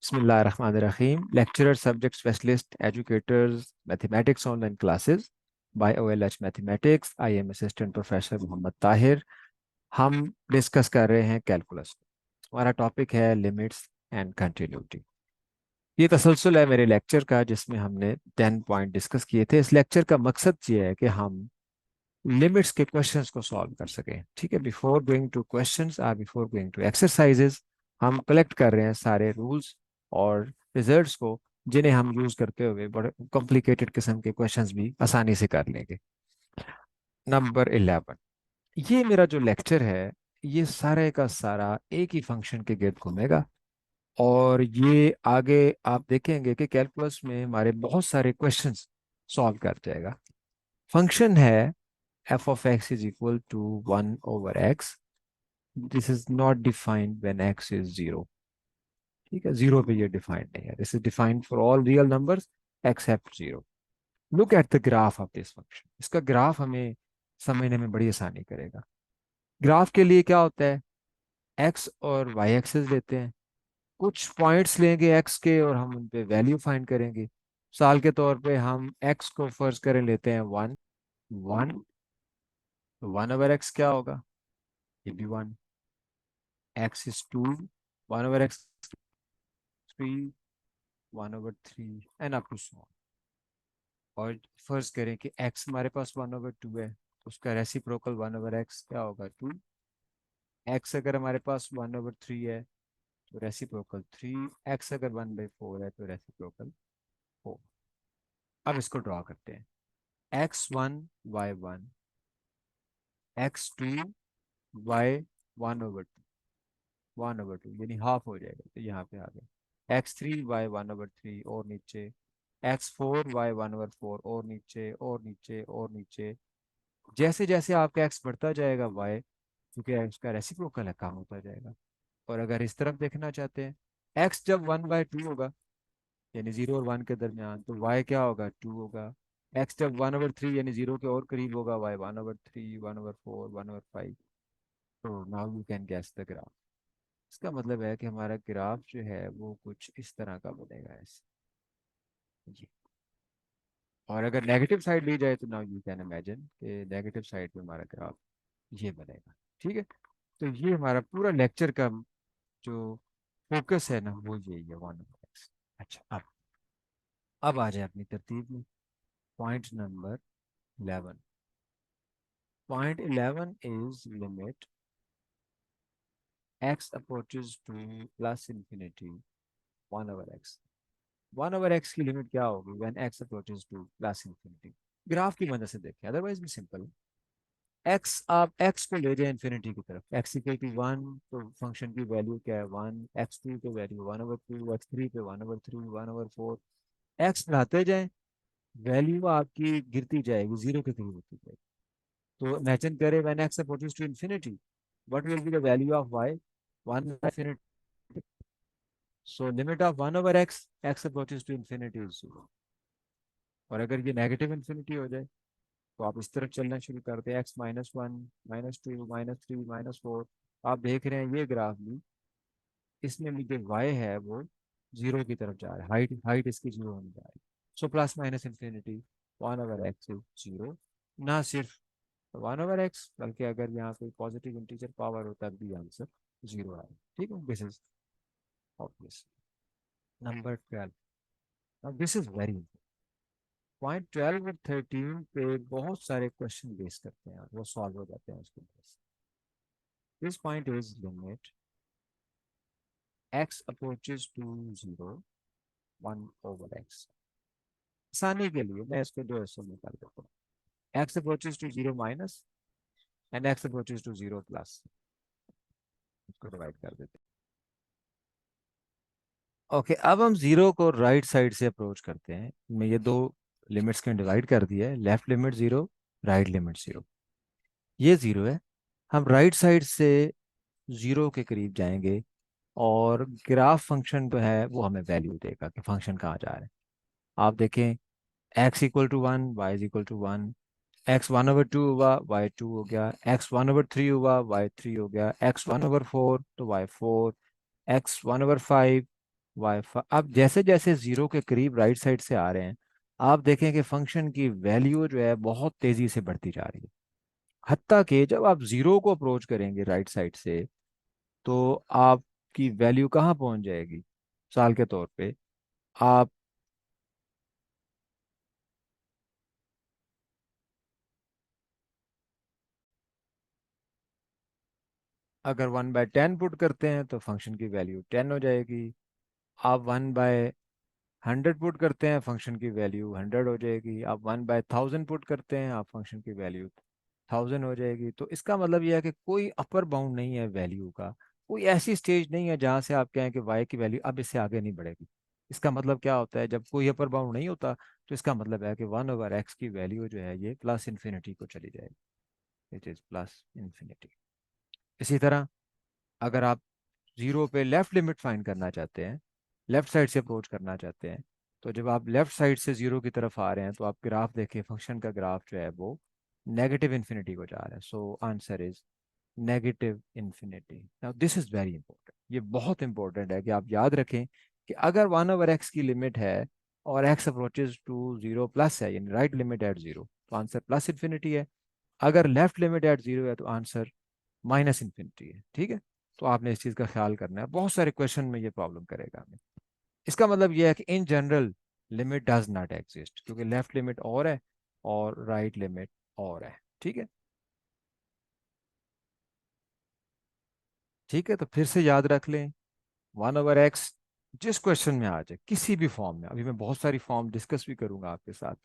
Bismillahirrahmanirrahim. Lecturer, subject specialist, educators, mathematics online classes by OLH Mathematics. I am Assistant Professor Mohammad Tahir. हम discuss कर रहे हैं calculus. हमारा topic है लिमिट्स एंड कंटिन्यूटी. ये तसलसल है मेरे लेक्चर का जिसमें हमने 10 पॉइंट डिस्कस किए थे. इस लेक्चर का मकसद ये है कि हम लिमिट्स के क्वेश्चंस को सॉल्व कर सकें. ठीक है, बिफोर गोइंग टू क्वेश्चंस और बिफोर गोइंग टू एक्सरसाइजेस हम कलेक्ट कर रहे हैं सारे रूल्स और रिजल्ट्स को, जिन्हें हम यूज करते हुए बड़े कॉम्प्लिकेटेड किस्म के क्वेश्चंस भी आसानी से कर लेंगे. नंबर 11. ये मेरा जो लेक्चर है ये सारे का सारा एक ही फंक्शन के गिर्द घूमेगा. और ये आगे आप देखेंगे कि कैलकुलस में हमारे बहुत सारे क्वेश्चंस सॉल्व कर जाएगा. फंक्शन है f of x is equal to 1 over x. This is not defined when x is 0. ठीक है, जीरो पे ये डिफाइंड नहीं है. This is defined for all real numbers accept 0. Look at the graph of this function. इसका graph हमें समझने में बड़ी आसानी करेगा. ग्राफ के लिए क्या होता है, एक्स और वाई एक्सेस लेते हैं, कुछ पॉइंट्स लेंगे एक्स के और हम उन पे वैल्यू फाइंड करेंगे. साल के तौर पे हम एक्स को फर्ज करें लेते हैं 1. 1 तो 1 ओवर एक्स क्या होगा, ये भी 1. X is 2. 1 over x 3. 1 over 3 and up to so. और फर्ज करें कि x हमारे पास 1 ओवर 2 है, तो उसका रेसिप्रोकल 1 ओवर x क्या होगा, 2. x अगर हमारे पास 1 ओवर 3 है तो रेसिप्रोकल 3. x अगर 1/4 है तो रेसिप्रोकल 4. अब इसको ड्रॉ करते हैं. x1 y1 x2 y1/2 1/2 यानी हाफ हो जाएगा, तो यहाँ पे आ गया. x3 y1/3 और नीचे. x4 y1/4 और नीचे और नीचे और नीचे. जैसे जैसे आपका x बढ़ता जाएगा y, क्योंकि x का रेसिप्रोकल है, कम होता जाएगा. और अगर इस तरफ देखना चाहते हैं, x जब 1/2 होगा यानी 0 और 1 के दरमियान, तो y क्या होगा, 2 होगा. x जब 1/3 यानी 0 के और करीब होगा, y 1/3 1/4 1/5. तो now you can guess the graph. इसका मतलब है कि हमारा ग्राफ जो है वो कुछ इस तरह का बनेगा, ऐसे जी. और अगर नेगेटिव साइड ली जाए तो नाउ यू कैन इमेजिन कि नेगेटिव साइड पे हमारा ग्राफ ये बनेगा. ठीक है, तो ये हमारा पूरा लेक्चर का जो फोकस है ना वो यही है, 1/x. अच्छा, अब आ जाए अपनी तरतीब में. Point number 11. Point 11 is limit x approaches two plus infinity 1/x. 1/x की लिमिट क्या होगी when x approaches two plus infinity. Graph की मदद से देखें, अदरवाइज भी सिंपल है. आप x को ले जाए इन्फिनिटी की तरफ, x इक्वल टू 1, तो फंक्शन की वैल्यू क्या है 1. x2 पे वैल्यू 1/2, x3 पे 1/3 1/4. x बढ़ाते जाए, वैल्यू आपकी गिरती जाएगी, जीरो के करीब होती जाएगी. तो इमेजिन करें when x approaches to infinity, what will be the value of y, 1 infinity. So limit of 1/x, x approaches to infinity is 0. और अगर ये नेगेटिव इंफिनिटी हो जाए तो आप इस तरफ चलना शुरू करते हैं, x-1 -2 -3 -4. आप देख रहे हैं ये ग्राफ भी, इसमें भी जो y है वो जीरो की तरफ जा रहा है, हाइट हाइट इसकी जीरो होने जा रही है. So plus minus infinity 1/x is zero. ना सिर्फ 1/x, बल्कि अगर यहाँ कोई पॉजिटिव इंटीजर पावर होता है भी आंसर जीरो आए. ठीक है, दिस इज ऑब्वियस. नंबर 12. अब दिस इज वेरी. पॉइंट 12 और 13 पे बहुत सारे क्वेश्चन बेस करते हैं और वो सॉल्व हो जाते हैं उसके base. This point is limit x approaches to 0 1/x. आसानी के लिए मैं इसको दो हिस्सों में कर देता हूँ, x approaches to 0 minus and x approaches to 0 plus. इसको डिवाइड कर देते हैं. ओके, अब हम जीरो को राइट साइड से अप्रोच करते हैं. मैं ये दो लिमिट्स के डिवाइड कर दिया है, लेफ्ट लिमिट 0, राइट लिमिट 0. ये 0 है. हम राइट साइड से 0 के करीब जाएंगे और ग्राफ फंक्शन जो है वो हमें वैल्यू देगा कि फंक्शन कहाँ जा रहा है. आप देखें, x equal to 1, y is equal to 1. x 1/2 हुआ, y 2 हो गया. x 1/3 हुआ, y 3 हो गया. x 1/4 तो y 4. x 1/5 वाईफाई अब जैसे जैसे जीरो के करीब राइट साइड से आ रहे हैं, आप देखें कि फंक्शन की वैल्यू जो है बहुत तेजी से बढ़ती जा रही है। हत्ता कि जब आप जीरो को अप्रोच करेंगे राइट साइड से, तो आपकी वैल्यू कहाँ पहुंच जाएगी? साल के तौर पे आप अगर 1/10 पुट करते हैं तो फंक्शन की वैल्यू 10 हो जाएगी। आप 1/100 पुट करते हैं, फंक्शन की वैल्यू 100 हो जाएगी। आप 1/1000 पुट करते हैं, आप फंक्शन की वैल्यू 1000 हो जाएगी। तो इसका मतलब यह है कि कोई अपर बाउंड नहीं है वैल्यू का। कोई ऐसी स्टेज नहीं है जहां से आप कहें कि वाई की वैल्यू अब इससे आगे नहीं बढ़ेगी। इसका मतलब क्या होता है? जब कोई अपर बाउंड नहीं होता तो इसका मतलब है कि 1/x की वैल्यू जो है ये प्लस इन्फिनिटी को चली जाएगी। It is plus infinity. इसी तरह अगर आप जीरो पे लेफ्ट लिमिट फाइंड करना चाहते हैं, लेफ्ट साइड से अप्रोच करना चाहते हैं, तो जब आप लेफ्ट साइड से जीरो की तरफ आ रहे हैं तो आप ग्राफ देखिए, फंक्शन का ग्राफ जो है वो नेगेटिव इन्फिनिटी को जा रहा है। So answer is negative infinity. Now this is very important. ये बहुत इंपॉर्टेंट है कि आप याद रखें कि अगर 1/x की लिमिट है और x approaches to zero plus है, यानी राइट लिमिट एट जीरो, तो आंसर प्लस इन्फिनिटी है। अगर लेफ्ट लिमिट एट जीरो है तो आंसर माइनस इन्फिनिटी है। ठीक है, तो आपने इस चीज़ का ख्याल करना है। बहुत सारे क्वेश्चन में ये प्रॉब्लम करेगा हमें। इसका मतलब ये है कि in general limit does not exist, क्योंकि लेफ्ट लिमिट और है और राइट लिमिट और है। ठीक है। ठीक है, तो फिर से याद रख लें, 1/x जिस क्वेश्चन में आ जाए किसी भी फॉर्म में, अभी मैं बहुत सारी फॉर्म डिस्कस भी करूंगा आपके साथ।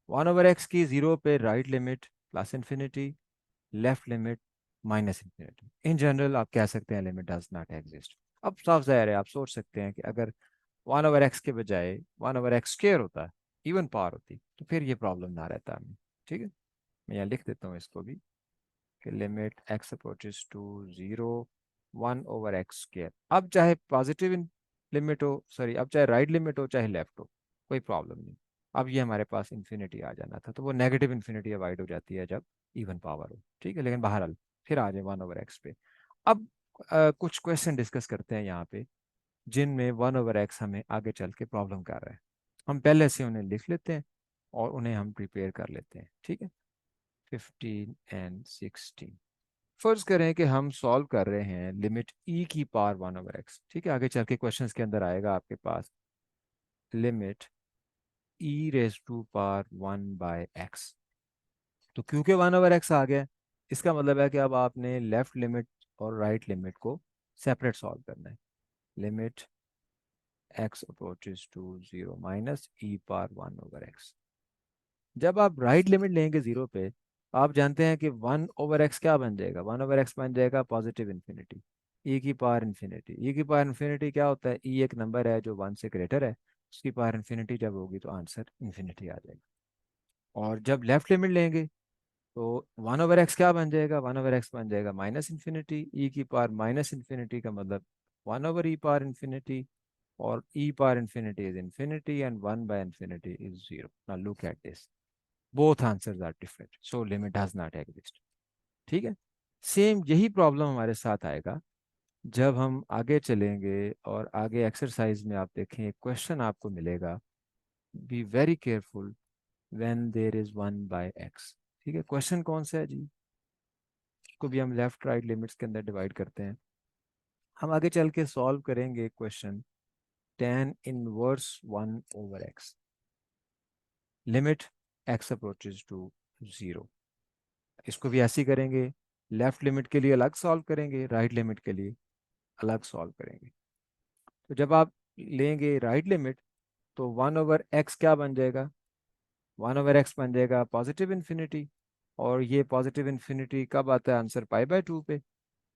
1/x की जीरो पे right limit plus infinity, left limit minus infinity. In general आप कह सकते हैं लिमिट डज नॉट एग्जिस्ट। अब साफ जाहिर है, आप सोच सकते हैं कि अगर 1/x के बजाय 1/x² होता, इवन पावर होती, तो फिर ये प्रॉब्लम ना रहता हमें। ठीक है, मैं यहाँ लिख देता हूँ इसको भी कि limit x approaches to zero 1/x²। अब चाहे पॉजिटिव लिमिट हो, सॉरी, अब चाहे राइट लिमिट हो चाहे लेफ्ट हो, कोई प्रॉब्लम नहीं। अब ये हमारे पास इन्फिनिटी आ जाना था, तो वो नेगेटिव इन्फिनिटी अवॉइड हो जाती है जब इवन पावर हो। ठीक है, लेकिन बहरहाल फिर आ जाए 1/x पे। अब कुछ क्वेश्चन डिस्कस करते हैं यहाँ पे जिनमें 1/x हमें आगे चल के प्रॉब्लम कर रहा है। हम पहले से उन्हें लिख लेते हैं और उन्हें हम प्रिपेयर कर लेते हैं। ठीक है, 15 और 16। फर्ज करें कि हम सॉल्व कर रहे हैं लिमिट की पावर 1/x। ठीक है, आगे चल के क्वेश्चंस के अंदर आएगा आपके पास limit raise to power 1/x। तो क्योंकि 1/x आ गया, इसका मतलब है कि अब आपने लेफ्ट लिमिट और राइट लिमिट को सेपरेट सॉल्व करना है। Limit x approaches to zero minus power 1/x। जब आप राइट लिमिट लेंगे जीरो पे, आप जानते हैं कि 1/x क्या बन जाएगा? 1/x बन जाएगा पॉजिटिव इन्फिनिटी, ई की पावर इन्फिनिटी। ई की पावर इन्फिनिटी क्या होता है? ई एक नंबर है जो 1 से ग्रेटर है, उसकी पावर इन्फिनिटी जब होगी तो आंसर इन्फिनिटी आ जाएगा। और जब लेफ्ट लिमिट लेंगे तो 1/x क्या बन जाएगा? 1/x बन जाएगा माइनस इन्फिनिटी। ई की पावर माइनस इन्फिनिटी का मतलब 1/e पावर इन्फिनिटी, और e power infinity is infinity and 1/infinity is zero. Now look at this, both answers are different, so limit does not exist. ठीक है, same यही problem हमारे साथ आएगा जब हम आगे चलेंगे और आगे एक्सरसाइज में आप देखें एक क्वेश्चन आपको मिलेगा, be very careful when there is 1/x। ठीक है, क्वेश्चन कौन सा है जी? इसको भी हम लेफ्ट राइट लिमिट्स के अंदर डिवाइड करते हैं। हम आगे चल के सॉल्व करेंगे question tan 1/x, limit x approaches to zero. इसको भी ऐसे ही करेंगे, लेफ्ट लिमिट के लिए अलग सॉल्व करेंगे, राइट लिमिट के लिए अलग सॉल्व करेंगे। तो जब आप लेंगे राइट लिमिट तो 1/x क्या बन जाएगा? 1/x बन जाएगा पॉजिटिव इन्फिनिटी, और ये पॉजिटिव इन्फिनिटी कब आता है? आंसर π/2 पे।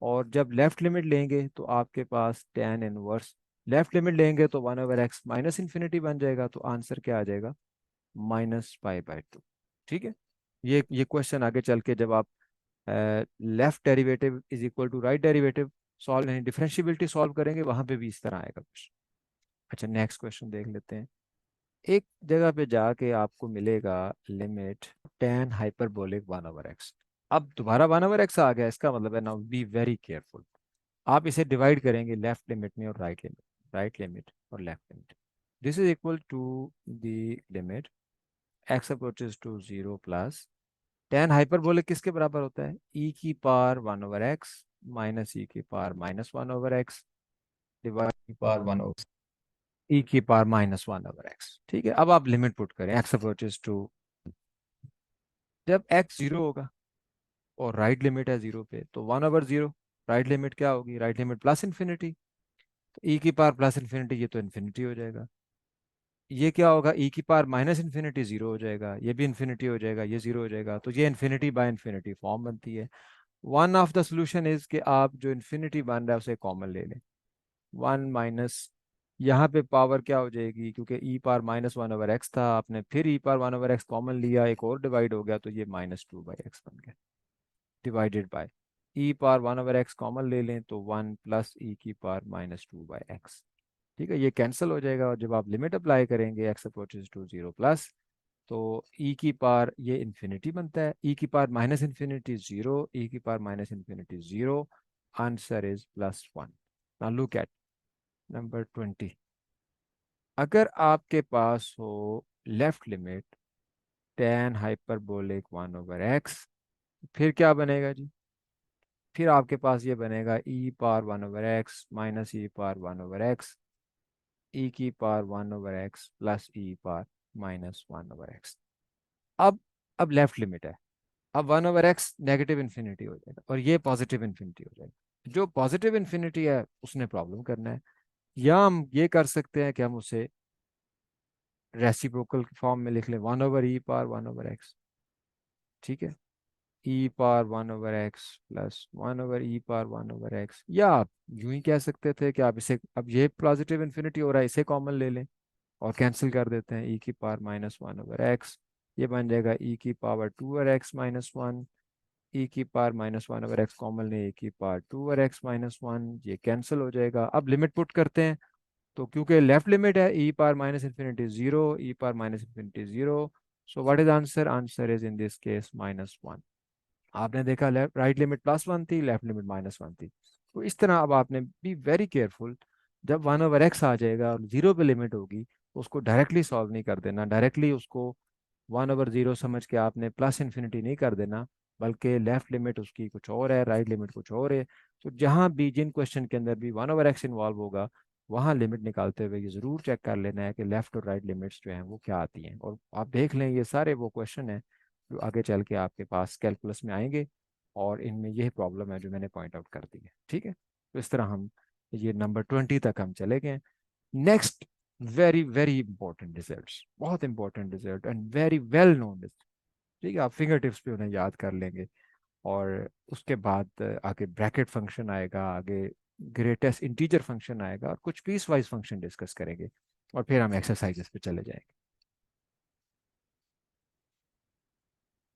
और जब लेफ्ट लिमिट लेंगे तो आपके पास tan इनवर्स, लेफ्ट लिमिट लेंगे तो 1/x माइनस इन्फिनिटी बन जाएगा, तो आंसर क्या आ जाएगा? -π/2। ठीक है, ये क्वेश्चन आगे चल के जब आप left derivative is equal to right derivative solve, यानी डिफरेंशियबिलिटी सॉल्व करेंगे, वहां पे भी इस तरह आएगा कुछ। अच्छा, नेक्स्ट क्वेश्चन देख लेते हैं। एक जगह पे जाके आपको मिलेगा लिमिट tan हाइपरबोलिक 1/x। अब दोबारा 1/x आ गया, इसका मतलब है नाउ बी वेरी केयरफुल। आप इसे डिवाइड करेंगे लेफ्ट लिमिट में और राइट लिमिट। राइट लिमिट और left limit. This is equal to the limit x approaches to zero plus tan hyperbolic किसके बराबर होता है, ई की power one over x minus e की power minus one over x divide की power one over e की power minus one over x. ठीक है, अब आप लिमिट पुट करें एक्स अप्रोचेस टू, जब एक्स जीरो होगा और राइट लिमिट है जीरो पे तो one over zero, right limit क्या होगी, राइट लिमिट प्लस इन्फिनिटी, तो ई की पावर प्लस इन्फिनिटी ये तो इन्फिनिटी हो जाएगा। ये क्या होगा, ई की पावर माइनस इन्फिनिटी जीरो हो जाएगा, ये भी इन्फिनिटी हो जाएगा, ये जीरो हो जाएगा, तो ये इन्फिनिटी बाय इन्फिनिटी फॉर्म बनती है। One of the solution is कि आप जो इन्फिनिटी बन रहा है उसे कॉमन ले लें, वन माइनस यहाँ पे पावर क्या हो जाएगी, क्योंकि e power minus one over x था, आपने फिर e power one over x common लिया, एक और डिवाइड हो गया तो ये माइनस टू बाई एक्स बन गया, divided by e power one over x common ले लें तो वन प्लस ई की power minus two by x. ठीक है, ये कैंसिल हो जाएगा और जब आप लिमिट अप्लाई करेंगे x approaches to zero plus, तो ई की पावर ये इन्फिनिटी बनता है, ई की power minus infinity zero, e की power minus infinity zero, answer is plus one. Now look at number 20। अगर आपके पास हो left limit tan hyperbolic one over x, फिर क्या बनेगा जी, फिर आपके पास ये बनेगा e power one over x minus e power one over x, e की power one over x plus e power minus one over x. अब अब लेफ्ट लिमिट है, अब one over x negative infinity हो जाएगा और ये पॉजिटिव इन्फिनिटी हो जाएगा, जो पॉजिटिव इन्फिनिटी है उसने प्रॉब्लम करना है, या हम ये कर सकते हैं कि हम उसे रेसिप्रोकल फॉर्म में लिख लें, one over e power one over x. ठीक है, e power one over x plus one over e power one over x, या आप यूं ही कह सकते थे कि आप इसे, अब ये पॉजिटिव इन्फिनिटी हो रहा है, इसे कॉमन ले लें और कैंसिल कर देते हैं, ई की power minus one over x, ये बन जाएगा ई की power two over x minus one, e की power minus one over x common ले, ई की power two over x minus one, ये कैंसिल हो जाएगा। अब लिमिट पुट करते हैं, तो क्योंकि लेफ्ट लिमिट है e power minus infinity zero, e power minus infinity zero, so what is answer, answer is in this case minus one. आपने देखा left right limit plus one थी, लेफ्ट लिमिट माइनस वन थी, तो इस तरह अब आपने बी वेरी केयरफुल, जब वन ओवर एक्स आ जाएगा और जीरो पे लिमिट होगी तो उसको डायरेक्टली सॉल्व नहीं कर देना, डायरेक्टली उसको वन ओवर जीरो समझ के आपने प्लस इन्फिनिटी नहीं कर देना, बल्कि लेफ्ट लिमिट उसकी कुछ और है, राइट लिमिट कुछ और है। तो जहाँ भी जिन क्वेश्चन के अंदर भी वन ओवर एक्स इन्वॉल्व होगा, वहाँ लिमिट निकालते हुए ये ज़रूर चेक कर लेना है कि लेफ्ट और राइट लिमिट्स जो हैं वो क्या आती हैं, और आप देख लें ये सारे वो क्वेश्चन हैं जो आगे चल के आपके पास कैलकुलस में आएंगे, और इनमें यह प्रॉब्लम है जो मैंने पॉइंट आउट कर दी है। ठीक है, तो इस तरह हम ये नंबर 20 तक हम चले गए। Next, very very important result, बहुत important result and very well known result. ठीक है, आप फिंगर टिप्स पे उन्हें याद कर लेंगे, और उसके बाद आगे ब्रैकेट फंक्शन आएगा, आगे ग्रेटेस्ट इंटीजर फंक्शन आएगा, और कुछ पीस वाइज फंक्शन डिस्कस करेंगे, और फिर हम एक्सरसाइजेस पे चले जाएंगे।